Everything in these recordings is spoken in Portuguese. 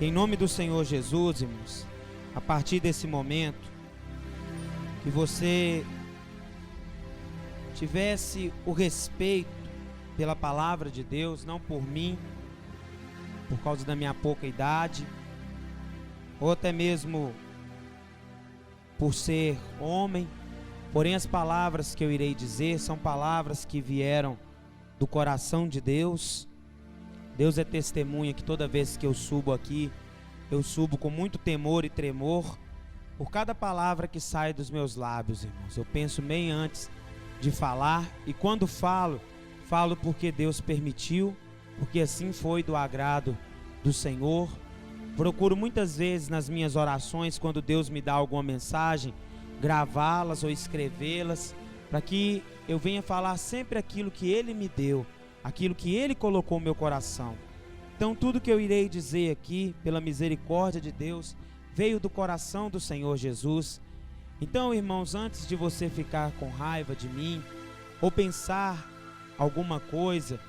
Em nome do Senhor Jesus, irmãos, a partir desse momento, que você tivesse o respeito pela palavra de Deus, não por mim, por causa da minha pouca idade, ou até mesmo por ser homem. Porém, as palavras que eu irei dizer são palavras que vieram do coração de Deus. Deus é testemunha que toda vez que eu subo aqui, eu subo com muito temor e tremor por cada palavra que sai dos meus lábios, irmãos. Eu penso bem antes de falar, e quando falo porque Deus permitiu, porque assim foi do agrado do Senhor. Procuro muitas vezes nas minhas orações, quando Deus me dá alguma mensagem, gravá-las ou escrevê-las, para que eu venha falar sempre aquilo que Ele me deu, aquilo que Ele colocou no meu coração. Então tudo que eu irei dizer aqui, pela misericórdia de Deus, veio do coração do Senhor Jesus. Então, irmãos, antes de você ficar com raiva de mim, ou pensar alguma coisa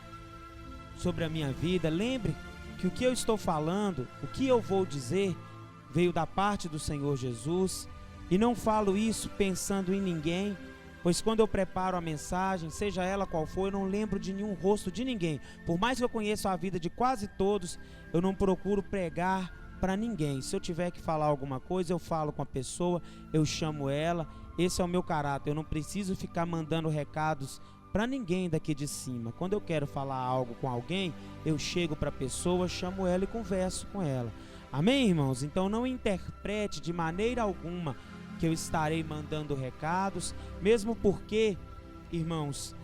sobre a minha vida, lembre que o que eu estou falando, o que eu vou dizer, veio da parte do Senhor Jesus. E não falo isso pensando em ninguém, pois quando eu preparo a mensagem, seja ela qual for, eu não lembro de nenhum rosto de ninguém. Por mais que eu conheça a vida de quase todos, eu não procuro pregar para ninguém. Se eu tiver que falar alguma coisa, eu falo com a pessoa, eu chamo ela. Esse é o meu caráter. Eu não preciso ficar mandando recados para ninguém daqui de cima. Quando eu quero falar algo com alguém, eu chego para a pessoa, chamo ela e converso com ela. Amém, irmãos? Então não interprete de maneira alguma que eu estarei mandando recados, mesmo porque, irmãos,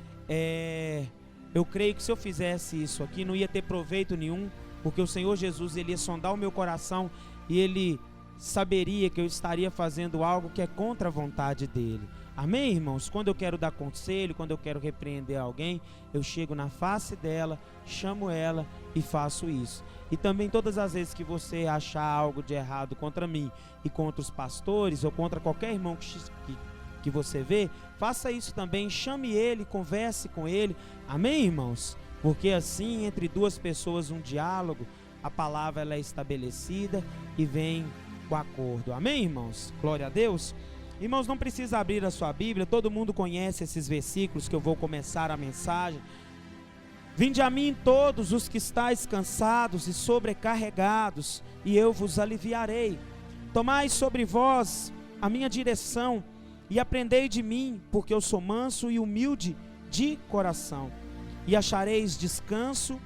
eu creio que se eu fizesse isso aqui não ia ter proveito nenhum, porque o Senhor Jesus, Ele ia sondar o meu coração e Ele saberia que eu estaria fazendo algo que é contra a vontade dEle. Amém, irmãos? Quando eu quero dar conselho, quando eu quero repreender alguém, eu chego na face dela, chamo ela e faço isso. E também todas as vezes que você achar algo de errado contra mim e contra os pastores ou contra qualquer irmão que você vê, faça isso também, chame ele, converse com ele. Amém, irmãos? Porque assim, entre duas pessoas, um diálogo, a palavra ela é estabelecida e vem com acordo. Amém, irmãos? Glória a Deus. Irmãos, não precisa abrir a sua Bíblia, todo mundo conhece esses versículos que eu vou começar a mensagem. Vinde a mim todos os que estáis cansados e sobrecarregados, e eu vos aliviarei. Tomai sobre vós a minha direção e aprendei de mim, porque eu sou manso e humilde de coração, e achareis descanso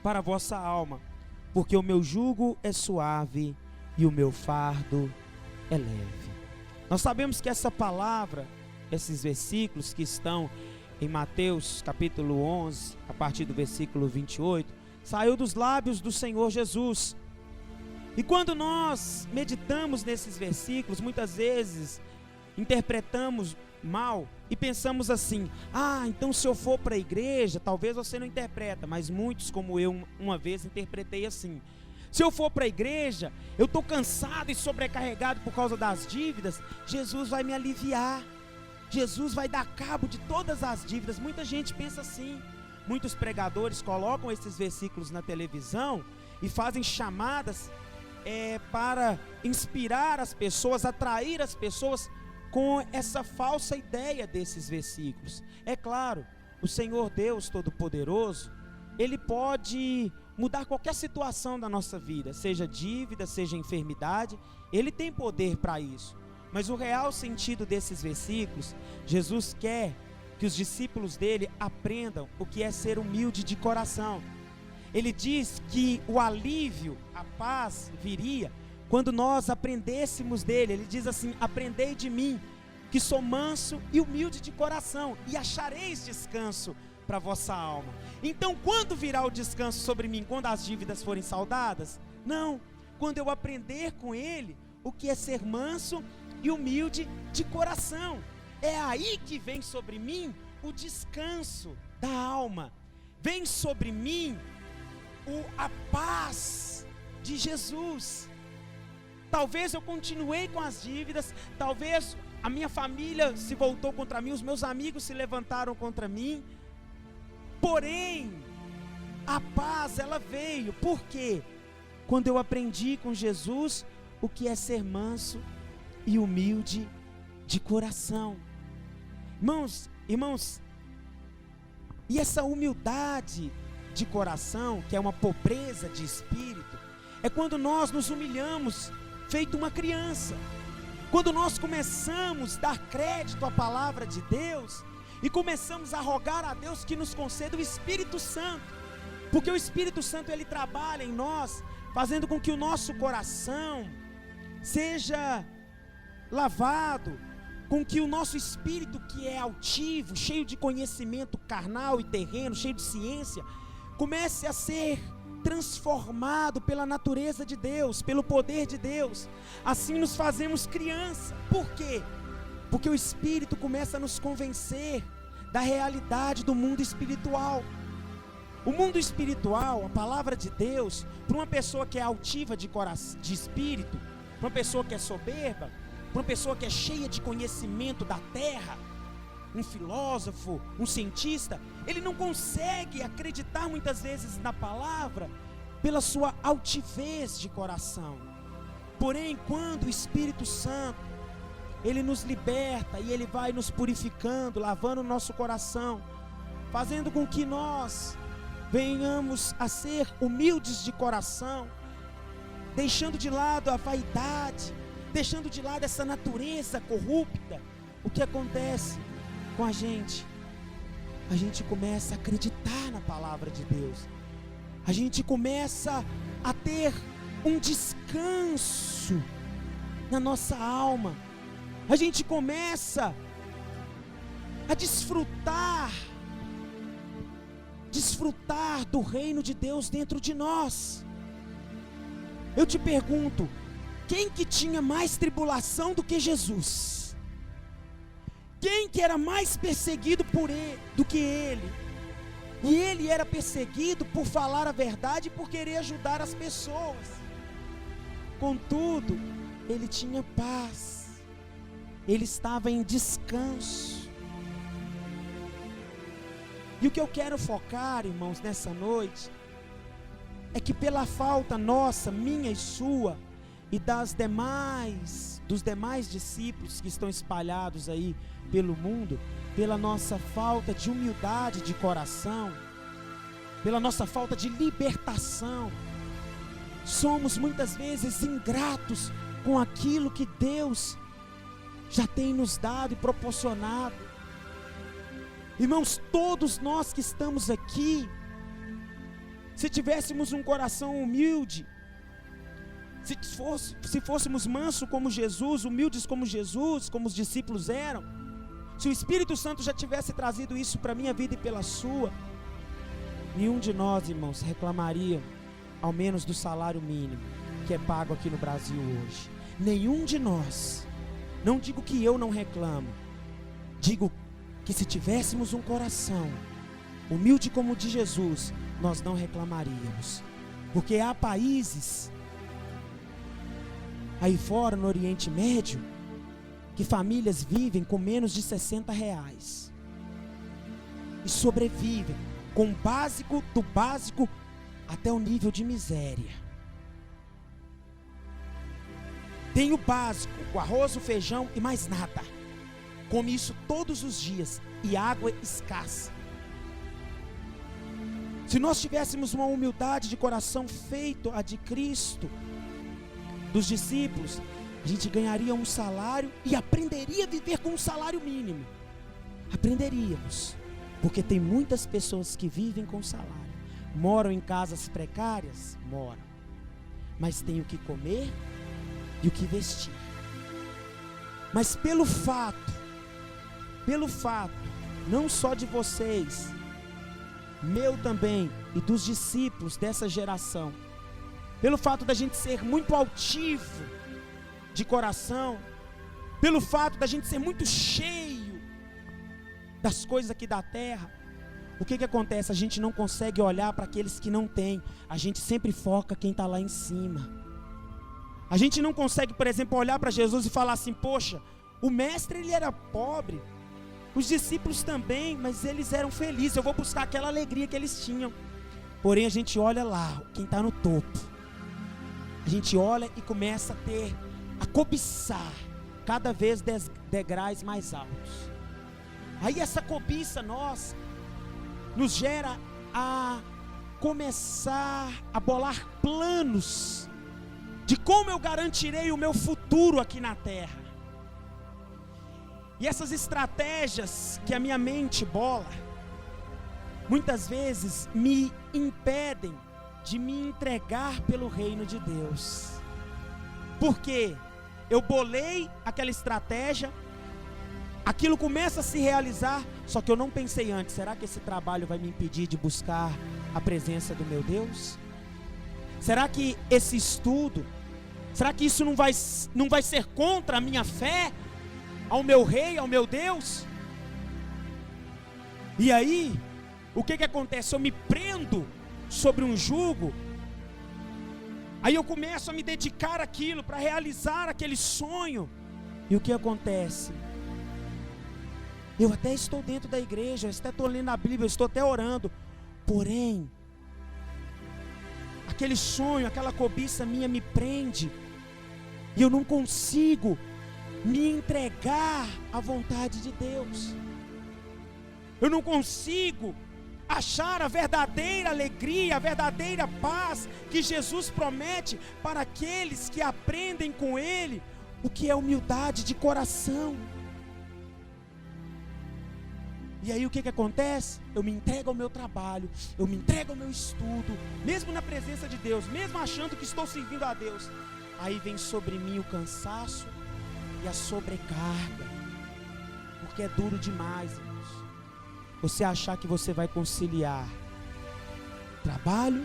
para a vossa alma, porque o meu jugo é suave e o meu fardo é leve. Nós sabemos que essa palavra, esses versículos que estão em Mateus capítulo 11, a partir do versículo 28, saiu dos lábios do Senhor Jesus. E quando nós meditamos nesses versículos, muitas vezes interpretamos mal e pensamos assim: então se eu for para a igreja, talvez você não interpreta, mas muitos como eu uma vez interpretei assim: se eu for para a igreja, eu estou cansado e sobrecarregado por causa das dívidas, Jesus vai me aliviar, Jesus vai dar cabo de todas as dívidas. Muita gente pensa assim. Muitos pregadores colocam esses versículos na televisão e fazem chamadas para inspirar as pessoas, atrair as pessoas com essa falsa ideia desses versículos. É claro, o Senhor Deus Todo-Poderoso, Ele pode mudar qualquer situação da nossa vida, seja dívida, seja enfermidade, Ele tem poder para isso. Mas o real sentido desses versículos, Jesus quer que os discípulos dele aprendam o que é ser humilde de coração. Ele diz que o alívio, a paz viria quando nós aprendêssemos dele. Ele diz assim: aprendei de mim, que sou manso e humilde de coração, e achareis descanso para a vossa alma. Então quando virá o descanso sobre mim? Quando as dívidas forem saldadas? Não, quando eu aprender com ele o que é ser manso e humilde de coração. É aí que vem sobre mim o descanso da alma, vem sobre mim a paz de Jesus. Talvez eu continuei com as dívidas, talvez a minha família se voltou contra mim, os meus amigos se levantaram contra mim, porém a paz ela veio. Por quê? quando eu aprendi com Jesus o que é ser manso e humilde de coração. Irmãos, e essa humildade de coração, que é uma pobreza de espírito, é quando nós nos humilhamos feito uma criança, quando nós começamos a dar crédito à palavra de Deus e começamos a rogar a Deus que nos conceda o Espírito Santo, porque o Espírito Santo ele trabalha em nós, fazendo com que o nosso coração seja lavado, com que o nosso espírito, que é altivo, cheio de conhecimento carnal e terreno, cheio de ciência, comece a ser transformado pela natureza de Deus, pelo poder de Deus. Assim nos fazemos criança. Por quê? Porque o Espírito começa a nos convencer da realidade do mundo espiritual. O mundo espiritual, a palavra de Deus, para uma pessoa que é altiva de espírito, para uma pessoa que é soberba, para uma pessoa que é cheia de conhecimento da terra, um filósofo, um cientista, ele não consegue acreditar muitas vezes na palavra pela sua altivez de coração. Porém, quando o Espírito Santo ele nos liberta e ele vai nos purificando, lavando o nosso coração, fazendo com que nós venhamos a ser humildes de coração, deixando de lado a vaidade, deixando de lado essa natureza corrupta, o que acontece com a gente? A gente começa a acreditar na palavra de Deus, a gente começa a ter um descanso na nossa alma, a gente começa a desfrutar do reino de Deus dentro de nós. Eu te pergunto, quem que tinha mais tribulação do que Jesus? Quem que era mais perseguido por ele, do que ele? E ele era perseguido por falar a verdade e por querer ajudar as pessoas. Contudo, ele tinha paz, ele estava em descanso. E o que eu quero focar, irmãos, nessa noite, é que pela falta nossa, minha e sua, e dos demais discípulos que estão espalhados aí pelo mundo, pela nossa falta de humildade de coração, pela nossa falta de libertação, somos muitas vezes ingratos com aquilo que Deus já tem nos dado e proporcionado. Irmãos, todos nós que estamos aqui, se tivéssemos um coração humilde, se fôssemos mansos como Jesus, humildes como Jesus, como os discípulos eram, se o Espírito Santo já tivesse trazido isso para a minha vida e pela sua, nenhum de nós, irmãos, reclamaria ao menos do salário mínimo que é pago aqui no Brasil hoje. Nenhum de nós. Não digo que eu não reclamo, digo que se tivéssemos um coração humilde como o de Jesus, nós não reclamaríamos. Porque há países aí fora no Oriente Médio que famílias vivem com menos de R$60 e sobrevivem com o básico do básico até o nível de miséria. Tem o básico, o arroz, o feijão e mais nada. Come isso todos os dias e água escassa. Se nós tivéssemos uma humildade de coração feito a de Cristo, dos discípulos, a gente ganharia um salário e aprenderia a viver com um salário mínimo. Aprenderíamos, porque tem muitas pessoas que vivem com salário, moram em casas precárias, moram, mas tem o que comer e o que vestir. Mas pelo fato, não só de vocês, meu também e dos discípulos dessa geração, pelo fato da gente ser muito altivo de coração, pelo fato da gente ser muito cheio das coisas aqui da terra, o que acontece? A gente não consegue olhar para aqueles que não têm, a gente sempre foca quem está lá em cima. A gente não consegue, por exemplo, olhar para Jesus e falar assim: poxa, o mestre ele era pobre, os discípulos também, mas eles eram felizes, eu vou buscar aquela alegria que eles tinham. Porém a gente olha lá, quem está no topo, a gente olha e começa a cobiçar cada vez degraus mais altos. Aí essa cobiça nos gera a começar a bolar planos de como eu garantirei o meu futuro aqui na terra. E essas estratégias que a minha mente bola, muitas vezes me impedem de me entregar pelo reino de Deus. Porque eu bolei aquela estratégia, aquilo começa a se realizar, só que eu não pensei antes, será que esse trabalho vai me impedir de buscar a presença do meu Deus? Será que esse estudo, será que isso não vai ser contra a minha fé, ao meu rei, ao meu Deus? E aí, o que acontece? Eu me prendo sobre um jugo, aí eu começo a me dedicar àquilo, para realizar aquele sonho, e o que acontece? Eu até estou dentro da igreja, eu até estou lendo a Bíblia, eu estou até orando, porém, aquele sonho, aquela cobiça minha me prende, e eu não consigo me entregar à vontade de Deus. Eu não consigo achar a verdadeira alegria, a verdadeira paz que Jesus promete para aqueles que aprendem com Ele o que é humildade de coração. E aí o que acontece? Eu me entrego ao meu trabalho, eu me entrego ao meu estudo, mesmo na presença de Deus, mesmo achando que estou servindo a Deus. Aí vem sobre mim o cansaço e a sobrecarga, porque é duro demais, irmãos. Você achar que você vai conciliar trabalho,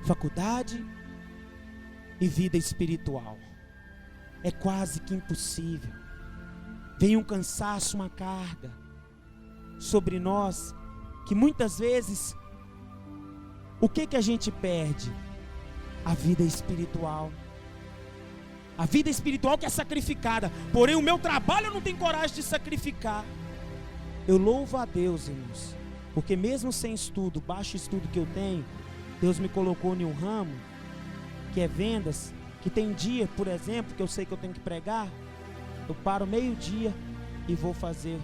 faculdade e vida espiritual. É quase que impossível. Vem um cansaço, uma carga sobre nós, que muitas vezes, o que a gente perde? A vida espiritual. A vida espiritual que é sacrificada, porém o meu trabalho eu não tenho coragem de sacrificar. Eu louvo a Deus, irmãos, porque mesmo sem estudo, baixo estudo que eu tenho, Deus me colocou em um ramo, que é vendas, que tem dia, por exemplo, que eu sei que eu tenho que pregar, eu paro meio-dia e vou fazer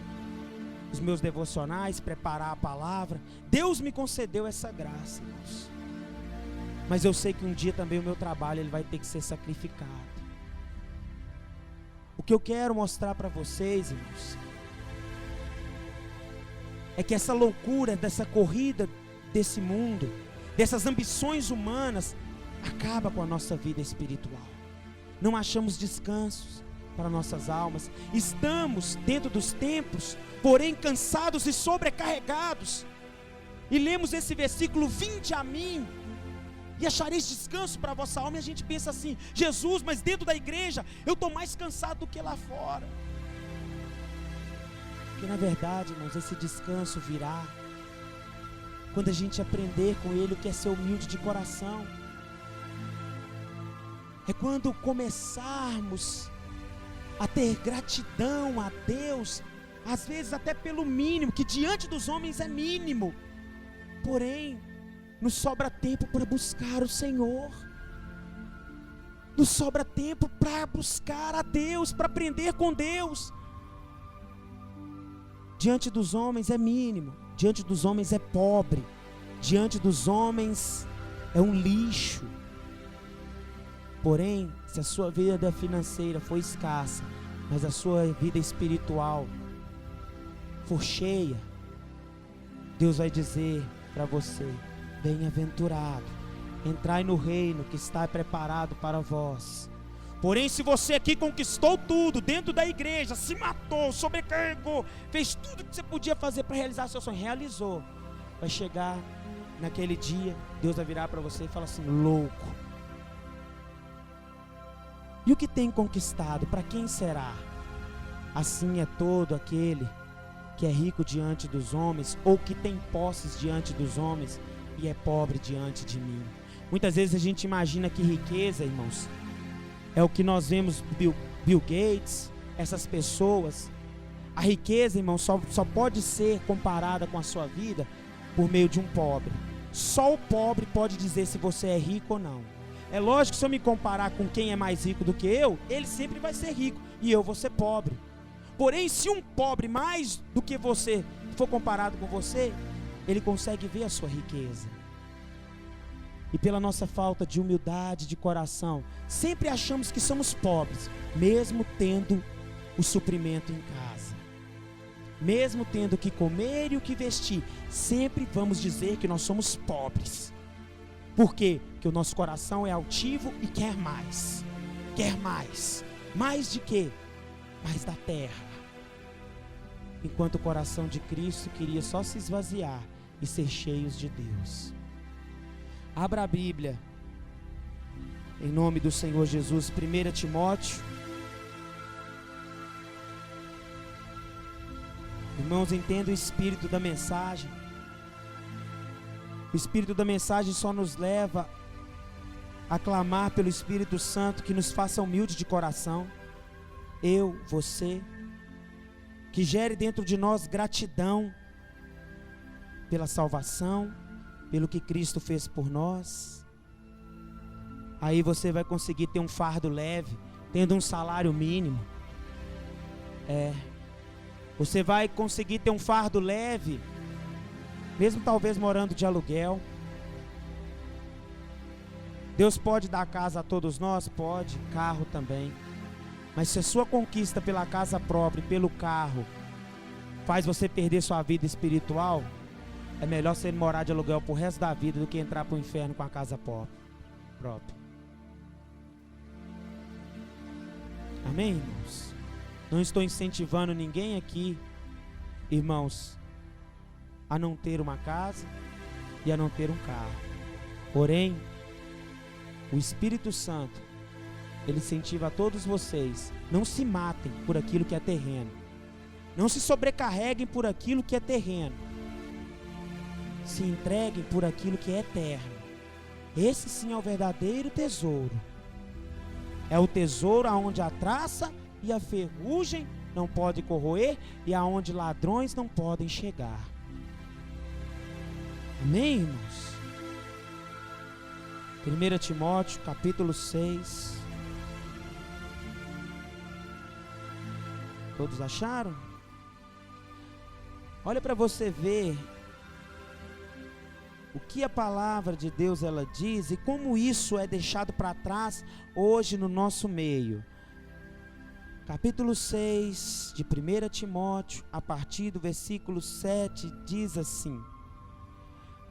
os meus devocionais, preparar a palavra. Deus me concedeu essa graça, irmãos. Mas eu sei que um dia também o meu trabalho ele vai ter que ser sacrificado. O que eu quero mostrar para vocês, irmãos, é que essa loucura dessa corrida desse mundo, dessas ambições humanas, acaba com a nossa vida espiritual. Não achamos descansos para nossas almas. Estamos dentro dos templos, porém cansados e sobrecarregados. E lemos esse versículo: vinde a mim e achareis descanso para a vossa alma. E a gente pensa assim: Jesus, mas dentro da igreja eu estou mais cansado do que lá fora. Porque na verdade, irmãos, esse descanso virá quando a gente aprender com Ele o que é ser humilde de coração. É quando começarmos a ter gratidão a Deus, às vezes até pelo mínimo, que diante dos homens é mínimo, porém nos sobra tempo para buscar o Senhor, nos sobra tempo para buscar a Deus, para aprender com Deus. Diante dos homens é mínimo, diante dos homens é pobre, diante dos homens é um lixo. Porém, se a sua vida financeira for escassa, mas a sua vida espiritual for cheia, Deus vai dizer para você: bem-aventurado, entrai no reino que está preparado para vós. Porém, se você aqui conquistou tudo dentro da igreja, se matou, sobrecarregou, fez tudo que você podia fazer para realizar seu sonho, realizou, vai chegar naquele dia, Deus vai virar para você e falar assim: louco. E o que tem conquistado, para quem será? Assim é todo aquele que é rico diante dos homens, ou que tem posses diante dos homens e é pobre diante de mim. Muitas vezes a gente imagina que riqueza, irmãos, é o que nós vemos Bill Gates, essas pessoas. A riqueza, irmão, só pode ser comparada com a sua vida por meio de um pobre. Só o pobre pode dizer se você é rico ou não. É lógico que se eu me comparar com quem é mais rico do que eu, ele sempre vai ser rico e eu vou ser pobre. Porém, se um pobre mais do que você for comparado com você, ele consegue ver a sua riqueza. E pela nossa falta de humildade de coração, sempre achamos que somos pobres, mesmo tendo o suprimento em casa. Mesmo tendo o que comer e o que vestir, sempre vamos dizer que nós somos pobres. Por quê? Porque o nosso coração é altivo e quer mais. Quer mais. Mais de quê? Mais da terra. Enquanto o coração de Cristo queria só se esvaziar e ser cheios de Deus. Abra a Bíblia, em nome do Senhor Jesus, 1 Timóteo. Irmãos, entenda o espírito da mensagem. O espírito da mensagem só nos leva a clamar pelo Espírito Santo que nos faça humildes de coração. Eu, você, que gere dentro de nós gratidão pela salvação, pelo que Cristo fez por nós. Aí você vai conseguir ter um fardo leve, tendo um salário mínimo. Você vai conseguir ter um fardo leve, mesmo talvez morando de aluguel. Deus pode dar casa a todos nós? Pode, carro também. Mas se a sua conquista pela casa própria e pelo carro faz você perder sua vida espiritual, é melhor você morar de aluguel pro resto da vida do que entrar pro inferno com a casa própria. Amém, irmãos? Não estou incentivando ninguém aqui, irmãos, a não ter uma casa e a não ter um carro. Porém, o Espírito Santo, ele incentiva a todos vocês: não se matem por aquilo que é terreno, não se sobrecarreguem por aquilo que é terreno, se entreguem por aquilo que é eterno. Esse sim é o verdadeiro tesouro. É o tesouro aonde a traça e a ferrugem não podem corroer e aonde ladrões não podem chegar. Amém, irmãos? 1 Timóteo capítulo 6. Todos acharam? Olha para você ver o que a palavra de Deus ela diz e como isso é deixado para trás hoje no nosso meio. Capítulo 6 de 1 Timóteo, a partir do versículo 7, diz assim: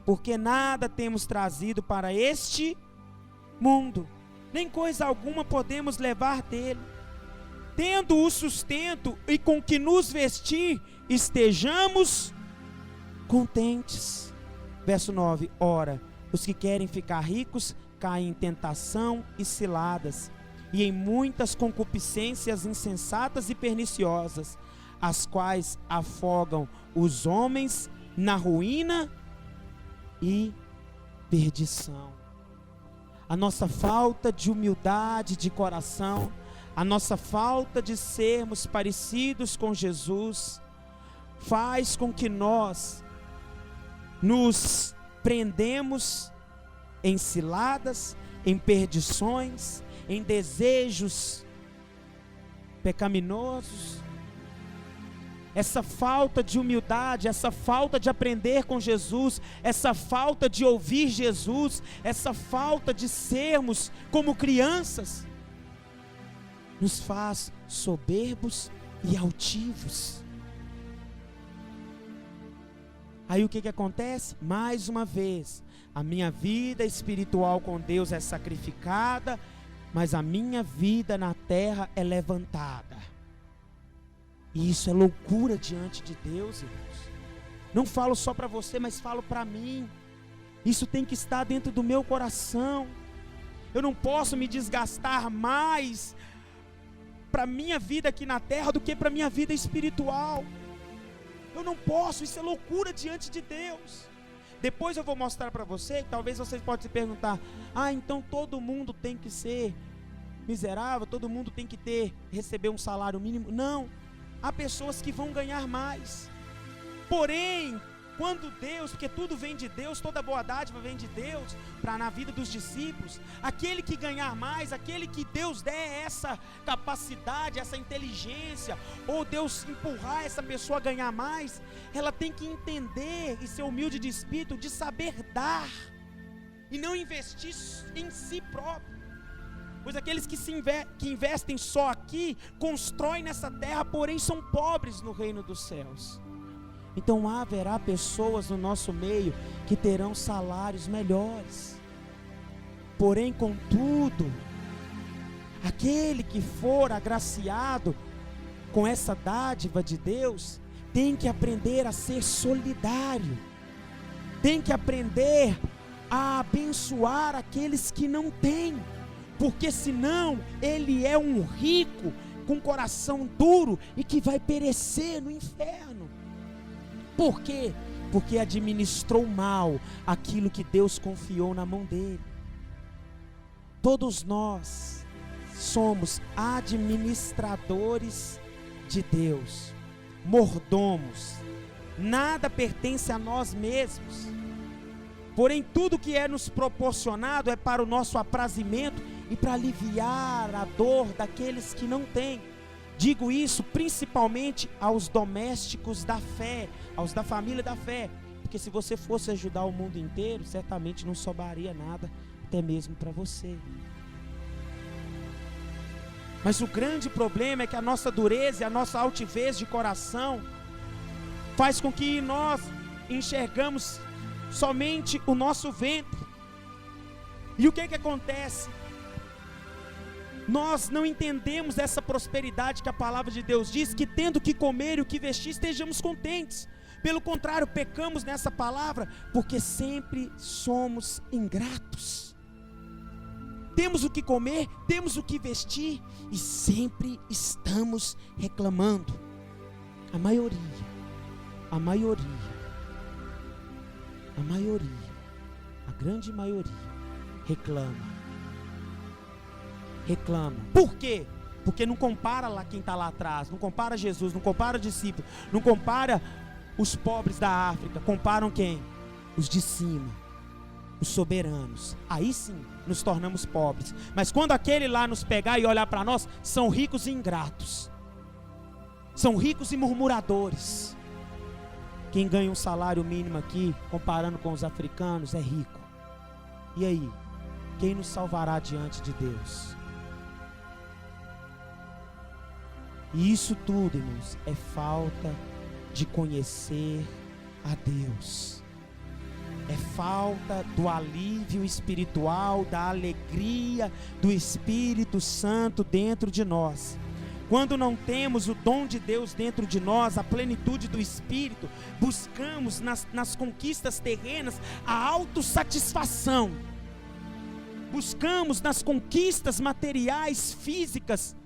porque nada temos trazido para este mundo, nem coisa alguma podemos levar dele. Tendo o sustento e com que nos vestir, estejamos contentes. Verso 9: ora, os que querem ficar ricos caem em tentação e ciladas, e em muitas concupiscências insensatas e perniciosas, as quais afogam os homens na ruína e perdição. A nossa falta de humildade de coração, a nossa falta de sermos parecidos com Jesus, faz com que nós nos prendemos em ciladas, em perdições, em desejos pecaminosos. Essa falta de humildade, essa falta de aprender com Jesus, essa falta de ouvir Jesus, essa falta de sermos como crianças, nos faz soberbos e altivos. Aí o que acontece? Mais uma vez, a minha vida espiritual com Deus é sacrificada, mas a minha vida na terra é levantada. E isso é loucura diante de Deus, irmãos. Não falo só para você, mas falo para mim. Isso tem que estar dentro do meu coração. Eu não posso me desgastar mais para minha vida aqui na terra do que para minha vida espiritual. Eu não posso, isso é loucura diante de Deus. Depois eu vou mostrar para você, e talvez vocês possam se perguntar: então todo mundo tem que ser miserável, todo mundo tem que receber um salário mínimo? Não, há pessoas que vão ganhar mais. Porém, Quando Deus, porque tudo vem de Deus, toda boa dádiva vem de Deus, para na vida dos discípulos, aquele que ganhar mais, aquele que Deus der essa capacidade, essa inteligência, ou Deus empurrar essa pessoa a ganhar mais, ela tem que entender e ser humilde de espírito, de saber dar, e não investir em si próprio. Pois aqueles que investem só aqui, constroem nessa terra, porém são pobres no reino dos céus. Então haverá pessoas no nosso meio que terão salários melhores. Porém, contudo, aquele que for agraciado com essa dádiva de Deus, tem que aprender a ser solidário. Tem que aprender a abençoar aqueles que não têm. Porque senão ele é um rico com coração duro e que vai perecer no inferno. Por quê? Porque administrou mal aquilo que Deus confiou na mão dele. Todos nós somos administradores de Deus, mordomos. Nada pertence a nós mesmos. Porém, tudo que é nos proporcionado é para o nosso aprazimento e para aliviar a dor daqueles que não têm. Digo isso principalmente aos domésticos da fé, aos da família da fé, porque se você fosse ajudar o mundo inteiro, certamente não sobraria nada, até mesmo para você. Mas o grande problema é que a nossa dureza e a nossa altivez de coração faz com que nós enxergamos somente o nosso ventre. E o que acontece? Nós não entendemos essa prosperidade que a palavra de Deus diz, que tendo o que comer e o que vestir, estejamos contentes. Pelo contrário, pecamos nessa palavra, porque sempre somos ingratos. Temos o que comer, temos o que vestir, e sempre estamos reclamando. A maioria, a grande maioria, reclama. Por quê? Porque não compara lá quem está lá atrás, não compara Jesus, não compara o discípulo, não compara os pobres da África, comparam quem? Os de cima, os soberanos. Aí sim nos tornamos pobres. Mas quando aquele lá nos pegar e olhar para nós, são ricos e ingratos, são ricos e murmuradores. Quem ganha um salário mínimo aqui, comparando com os africanos, é rico. E aí, quem nos salvará diante de Deus? E isso tudo, irmãos, é falta de conhecer a Deus. É falta do alívio espiritual, da alegria do Espírito Santo dentro de nós. Quando não temos o dom de Deus dentro de nós, a plenitude do Espírito, buscamos nas conquistas terrenas a autossatisfação. Buscamos nas conquistas materiais, físicas,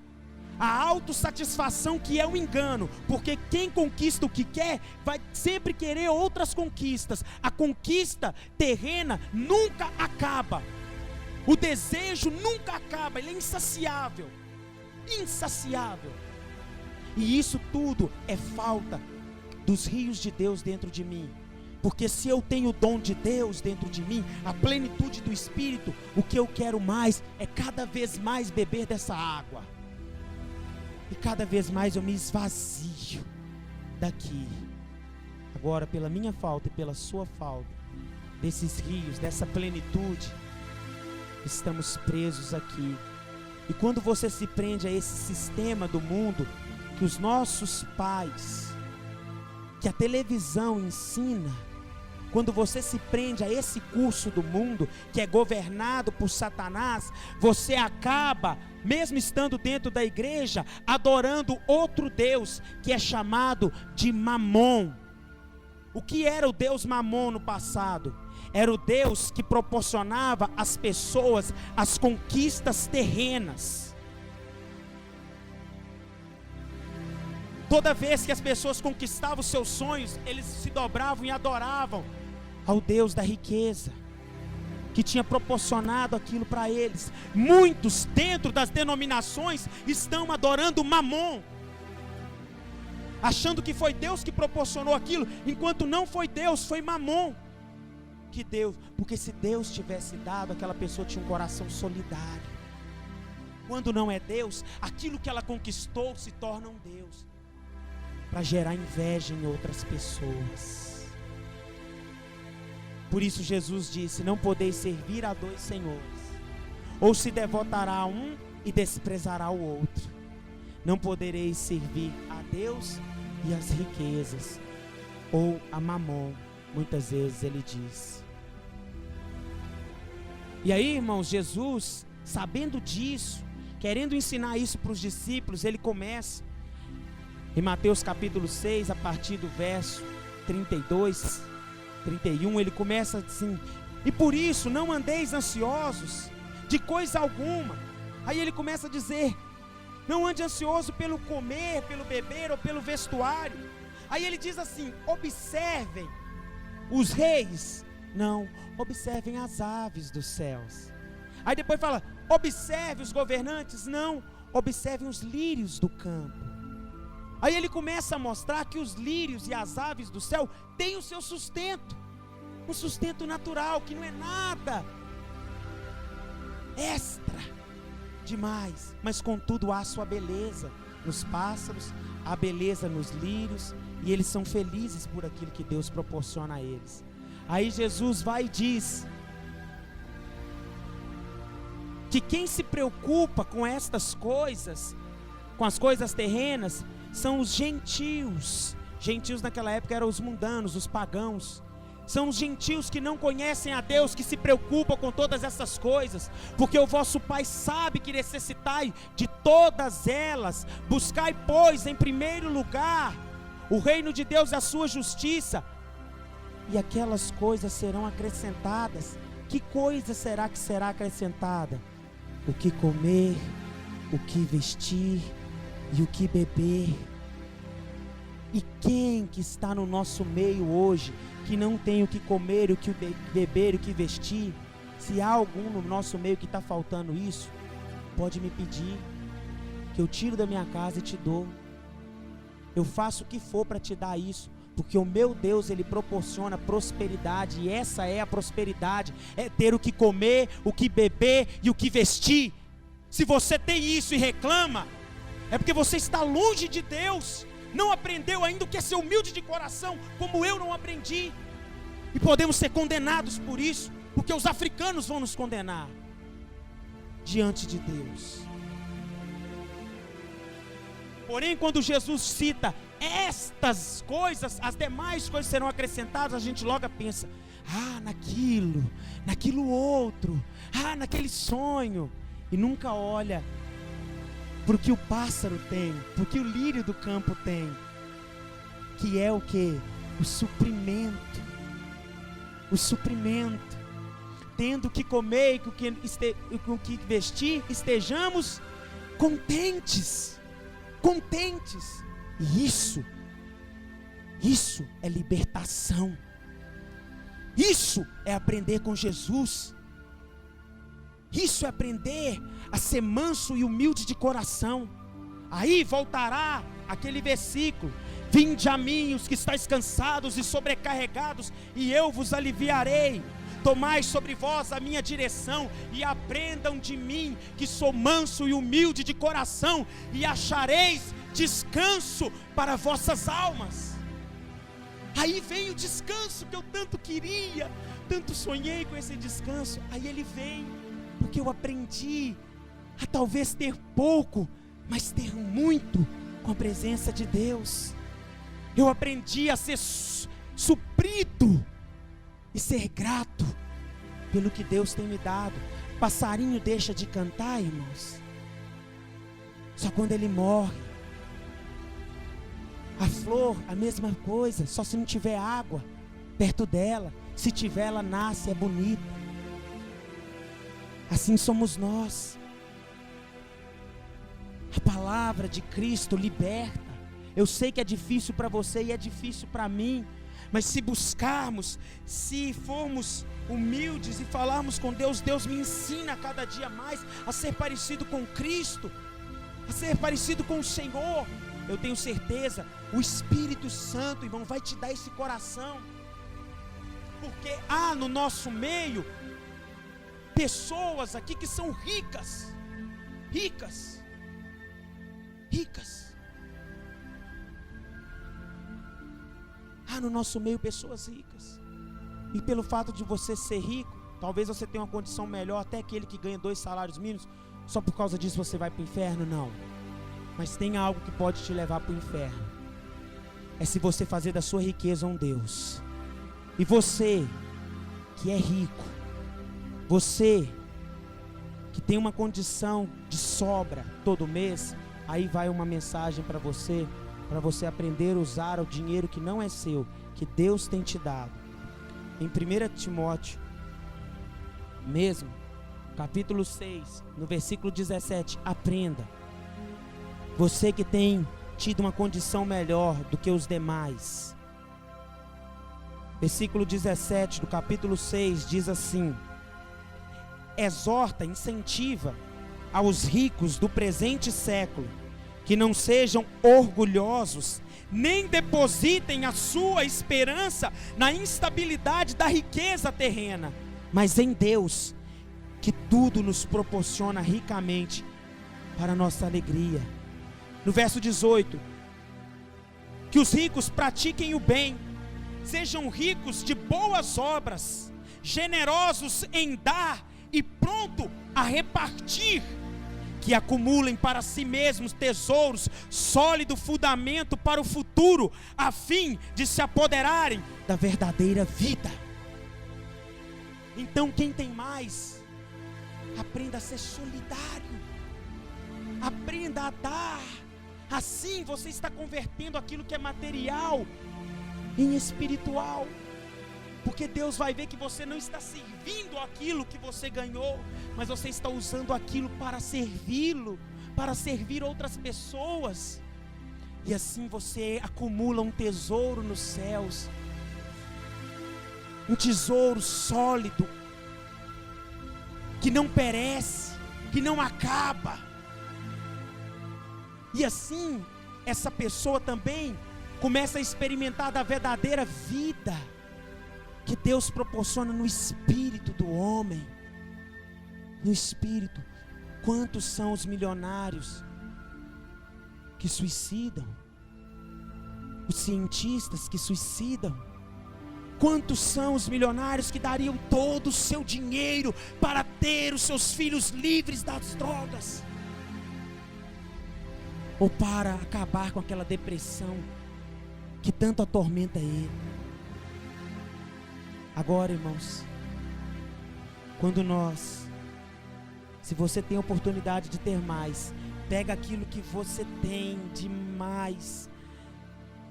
a autossatisfação, que é um engano, porque quem conquista o que quer, vai sempre querer outras conquistas. A conquista terrena nunca acaba, o desejo nunca acaba, ele é insaciável, e isso tudo é falta dos rios de Deus dentro de mim. Porque se eu tenho o dom de Deus dentro de mim, a plenitude do Espírito, o que eu quero mais é cada vez mais beber dessa água. E cada vez mais eu me esvazio daqui. Agora, pela minha falta e pela sua falta, desses rios, dessa plenitude, estamos presos aqui. E quando você se prende a esse sistema do mundo, que os nossos pais, que a televisão ensina, quando você se prende a esse curso do mundo, que é governado por Satanás, você acaba, mesmo estando dentro da igreja, adorando outro Deus, que é chamado de Mamon. O que era o Deus Mamon no passado? Era o Deus que proporcionava às pessoas as conquistas terrenas. Toda vez que as pessoas conquistavam os seus sonhos, eles se dobravam e adoravam ao Deus da riqueza, que tinha proporcionado aquilo para eles. Muitos dentro das denominações estão adorando Mamon. achando que foi Deus que proporcionou aquilo, enquanto não foi Deus, foi Mamon que deu. Porque se Deus tivesse dado, aquela pessoa tinha um coração solidário. Quando não é Deus, aquilo que ela conquistou se torna um Deus, para gerar inveja em outras pessoas. Por isso Jesus disse: não podeis servir a dois senhores, ou se devotará a um e desprezará o outro. Não podereis servir a Deus e as riquezas, ou a Mamon, muitas vezes ele diz. E aí, irmãos, Jesus, sabendo disso, querendo ensinar isso para os discípulos, ele começa em Mateus capítulo 6, a partir do verso 32, 31, ele começa assim: e por isso não andeis ansiosos de coisa alguma. Aí ele começa a dizer: não ande ansioso pelo comer, pelo beber ou pelo vestuário. Aí ele diz assim: observem os reis, não, observem as aves dos céus. Aí depois fala: observe os governantes, não, observem os lírios do campo. Aí ele começa a mostrar que os lírios e as aves do céu têm o seu sustento, um sustento natural, que não é nada extra demais, mas contudo há sua beleza nos pássaros, há beleza nos lírios, e eles são felizes por aquilo que Deus proporciona a eles. Aí Jesus vai e diz que quem se preocupa com estas coisas, com as coisas terrenas, são os gentios. Gentios naquela época eram os mundanos, os pagãos. São os gentios que não conhecem a Deus, que se preocupam com todas essas coisas, porque o vosso Pai sabe que necessitai de todas elas. Buscai, pois, em primeiro lugar o reino de Deus e a sua justiça, e aquelas coisas serão acrescentadas. Que coisa será que será acrescentada? O que comer, o que vestir e o que beber. E quem que está no nosso meio hoje que não tem o que comer, o que beber, o que vestir? Se há algum no nosso meio que está faltando isso, pode me pedir, que eu tiro da minha casa e te dou. Eu faço o que for para te dar isso, porque o meu Deus, Ele proporciona prosperidade, e essa é a prosperidade, é ter o que comer, o que beber e o que vestir. Se você tem isso e reclama, é porque você está longe de Deus, não aprendeu ainda o que é ser humilde de coração, como eu não aprendi, e podemos ser condenados por isso, porque os africanos vão nos condenar diante de Deus. Porém, quando Jesus cita estas coisas, as demais coisas serão acrescentadas, a gente logo pensa: ah, naquilo outro, ah, naquele sonho, e nunca olha para o que o pássaro tem, para o que o lírio do campo tem, que é o que? O suprimento. O suprimento. Tendo o que comer e com o que vestir, estejamos contentes. Contentes. E isso é libertação. Isso é aprender com Jesus. Isso é aprender a ser manso e humilde de coração. Aí voltará aquele versículo: vinde a mim os que estáis cansados e sobrecarregados, e eu vos aliviarei. Tomai sobre vós a minha direção e aprendam de mim, que sou manso e humilde de coração, e achareis descanso para vossas almas. Aí vem o descanso que eu tanto queria, tanto sonhei com esse descanso. Aí ele vem, porque eu aprendi a talvez ter pouco, mas ter muito com a presença de Deus. Eu aprendi a ser suprido e ser grato pelo que Deus tem me dado. Passarinho deixa de cantar, irmãos, só quando ele morre. A flor, a mesma coisa, só se não tiver água perto dela. Se tiver, ela nasce, é bonita. Assim somos nós. A palavra de Cristo liberta. Eu sei que é difícil para você e é difícil para mim, mas se buscarmos, se formos humildes e falarmos com Deus, Deus me ensina cada dia mais a ser parecido com Cristo, a ser parecido com o Senhor. eu tenho certeza, o Espírito Santo, irmão, vai te dar esse coração. Porque há no nosso meio pessoas aqui que são ricas. Ricas. Ricas. Há no nosso meio pessoas ricas. E pelo fato de você ser rico, talvez você tenha uma condição melhor, até aquele que ganha 2 salários mínimos, só por causa disso você vai para o inferno? Não. Mas tem algo que pode te levar para o inferno. É se você fazer da sua riqueza um Deus. E você que é rico, você que tem uma condição de sobra todo mês, aí vai uma mensagem para você aprender a usar o dinheiro que não é seu, que Deus tem te dado. Em 1 Timóteo mesmo, capítulo 6, no versículo 17, aprenda. Você que tem tido uma condição melhor do que os demais. Versículo 17 do capítulo 6 diz assim: exorta, incentiva aos ricos do presente século, que não sejam orgulhosos, nem depositem a sua esperança na instabilidade da riqueza terrena, mas em Deus, que tudo nos proporciona ricamente para a nossa alegria. No verso 18, que os ricos pratiquem o bem, sejam ricos de boas obras, generosos em dar e pronto a repartir, que acumulem para si mesmos tesouros, sólido fundamento para o futuro, a fim de se apoderarem da verdadeira vida. Então quem tem mais, aprenda a ser solidário, aprenda a dar. Assim você está convertendo aquilo que é material em espiritual, porque Deus vai ver que você não está servindo aquilo que você ganhou, mas você está usando aquilo para servi-lo, para servir outras pessoas, e assim você acumula um tesouro nos céus, um tesouro sólido, que não perece, que não acaba. E assim, essa pessoa também começa a experimentar da verdadeira vida que Deus proporciona no espírito do homem. No espírito. Quantos são os milionários que suicidam? Os cientistas que suicidam? Quantos são os milionários que dariam todo o seu dinheiro para ter os seus filhos livres das drogas? Ou para acabar com aquela depressão que tanto atormenta ele? Agora, irmãos, se você tem a oportunidade de ter mais, pega aquilo que você tem de mais,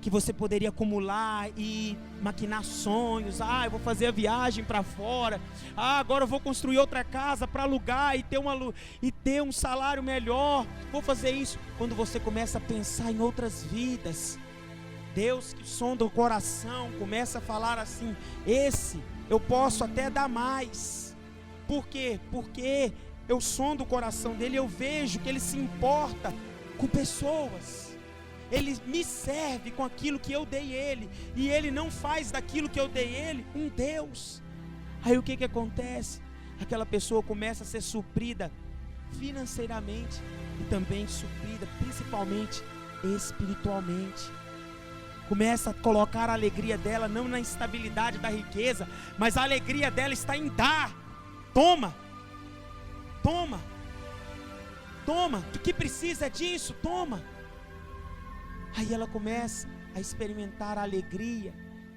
que você poderia acumular e maquinar sonhos. Eu vou fazer a viagem para fora. Agora eu vou construir outra casa para alugar e ter um salário melhor. Vou fazer isso. Quando você começa a pensar em outras vidas, Deus que sonda o coração começa a falar assim: esse eu posso até dar mais. Por quê? Porque eu sondo o coração dele, eu vejo que ele se importa com pessoas. Ele me serve com aquilo que eu dei ele, e ele não faz daquilo que eu dei ele um Deus. Aí o que acontece? Aquela pessoa começa a ser suprida financeiramente e também suprida principalmente espiritualmente. Começa a colocar a alegria dela não na instabilidade da riqueza, mas a alegria dela está em dar. Toma, toma, toma, o que precisa é disso, toma. Aí ela começa a experimentar a alegria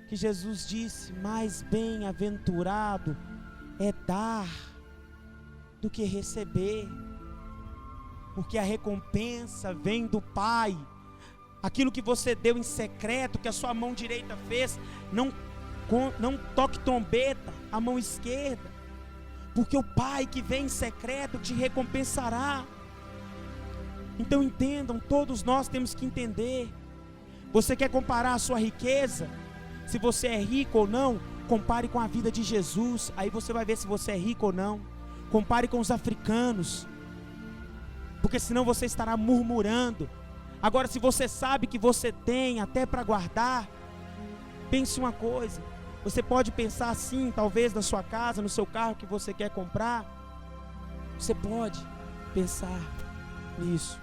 que Jesus disse: mais bem-aventurado é dar do que receber, porque a recompensa vem do Pai. Aquilo que você deu em secreto, que a sua mão direita fez, não toque trombeta a mão esquerda, porque o Pai que vem em secreto te recompensará. Então entendam, todos nós temos que entender. Você quer comparar a sua riqueza, se você é rico ou não? Compare com a vida de Jesus, aí você vai ver se você é rico ou não. Compare com os africanos, porque senão você estará murmurando. Agora, se você sabe que você tem até para guardar, pense uma coisa. Você pode pensar assim, talvez na sua casa, no seu carro que você quer comprar. Você pode pensar nisso,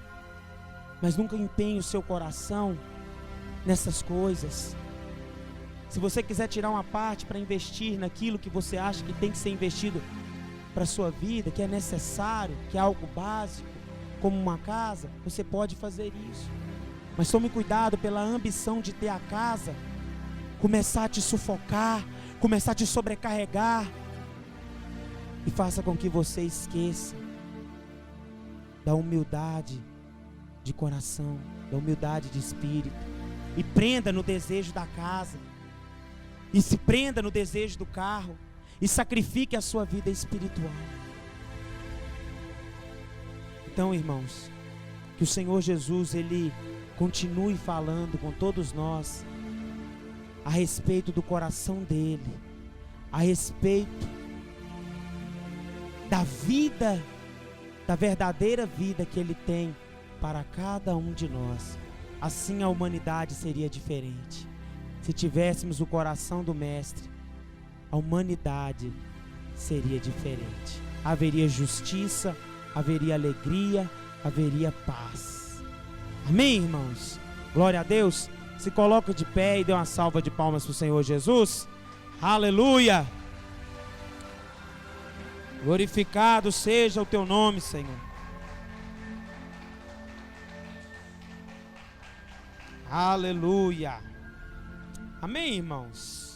mas nunca empenhe o seu coração nessas coisas. Se você quiser tirar uma parte para investir naquilo que você acha que tem que ser investido para a sua vida, que é necessário, que é algo básico, como uma casa, você pode fazer isso. Mas tome cuidado pela ambição de ter a casa começar a te sufocar, começar a te sobrecarregar, e faça com que você esqueça da humildade de coração, da humildade de espírito, e prenda no desejo da casa, e se prenda no desejo do carro, e sacrifique a sua vida espiritual. Então, irmãos, que o Senhor Jesus, Ele continue falando com todos nós a respeito do coração dele, a respeito da vida, da verdadeira vida que Ele tem para cada um de nós. Assim a humanidade seria diferente. Se tivéssemos o coração do Mestre, a humanidade seria diferente. Haveria justiça, haveria alegria, haveria paz. Amém, irmãos? Glória a Deus. Se coloca de pé e dê uma salva de palmas para o Senhor Jesus. Aleluia! Glorificado seja o teu nome, Senhor. Aleluia! Amém, irmãos?